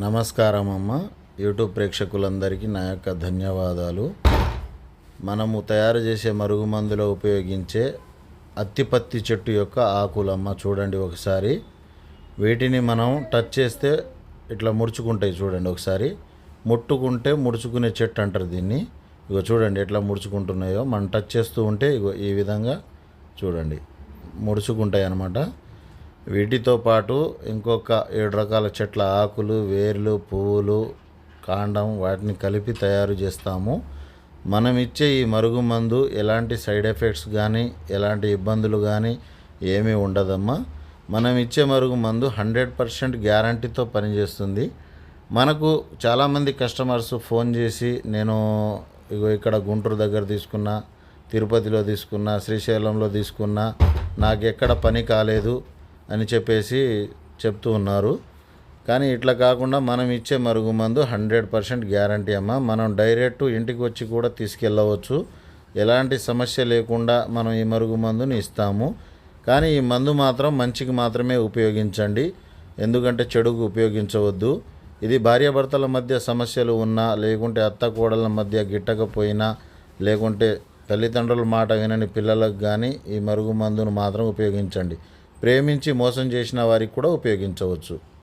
నమస్కారం అమ్మ. యూట్యూబ్ ప్రేక్షకులందరికీ నా యొక్క ధన్యవాదాలు. మనము తయారు చేసే మరుగుమందులో ఉపయోగించే అత్తిపత్తి చెట్టు యొక్క ఆకులమ్మ, చూడండి ఒకసారి. వీటిని మనం టచ్ చేస్తే ఇట్లా ముడుచుకుంటాయి, చూడండి ఒకసారి. ముట్టుకుంటే ముడుచుకునే చెట్టు అంటారు దీన్ని. ఇగో చూడండి ఎట్లా ముడుచుకుంటున్నాయో. మనం టచ్ చేస్తూ ఉంటే ఇగో ఈ విధంగా చూడండి ముడుచుకుంటాయి అన్నమాట. వీటితో పాటు ఇంకొక 7 రకాల చెట్ల ఆకులు, వేర్లు, పువ్వులు, కాండం వాటిని కలిపి తయారు చేస్తాము. మనం ఇచ్చే ఈ మరుగుమందు ఎలాంటి సైడ్ ఎఫెక్ట్స్ కానీ ఎలాంటి ఇబ్బందులు కానీ ఏమీ ఉండదమ్మా. మనం ఇచ్చే మరుగుమందు 100% గ్యారంటీతో పనిచేస్తుంది. మనకు చాలామంది కస్టమర్స్ ఫోన్ చేసి, నేను ఇక్కడ గుంటూరు దగ్గర తీసుకున్నా, తిరుపతిలో తీసుకున్నా, శ్రీశైలంలో తీసుకున్నా, నాకు ఎక్కడ పని కాలేదు అని చెప్పేసి చెప్తూ ఉన్నారు. కానీ ఇట్లా కాకుండా మనం ఇచ్చే మరుగుమందు 100% గ్యారంటీ అమ్మ. మనం డైరెక్ట్ ఇంటికి వచ్చి కూడా తీసుకెళ్ళవచ్చు. ఎలాంటి సమస్య లేకుండా మనం ఈ మరుగుమందుని ఇస్తాము. కానీ ఈ మందు మాత్రం మంచికి మాత్రమే ఉపయోగించండి, ఎందుకంటే చెడుకు ఉపయోగించవద్దు. ఇది భార్యాభర్తల మధ్య సమస్యలు ఉన్నా, లేకుంటే అత్త కోడళ్ళ మధ్య గిట్టకపోయినా, లేకుంటే తల్లిదండ్రుల మాట వినని పిల్లలకు కానీ ఈ మరుగుమందును మాత్రం ఉపయోగించండి. ప్రేమించి మోసం చేసిన వారికి కూడా ఉపయోగించవచ్చు.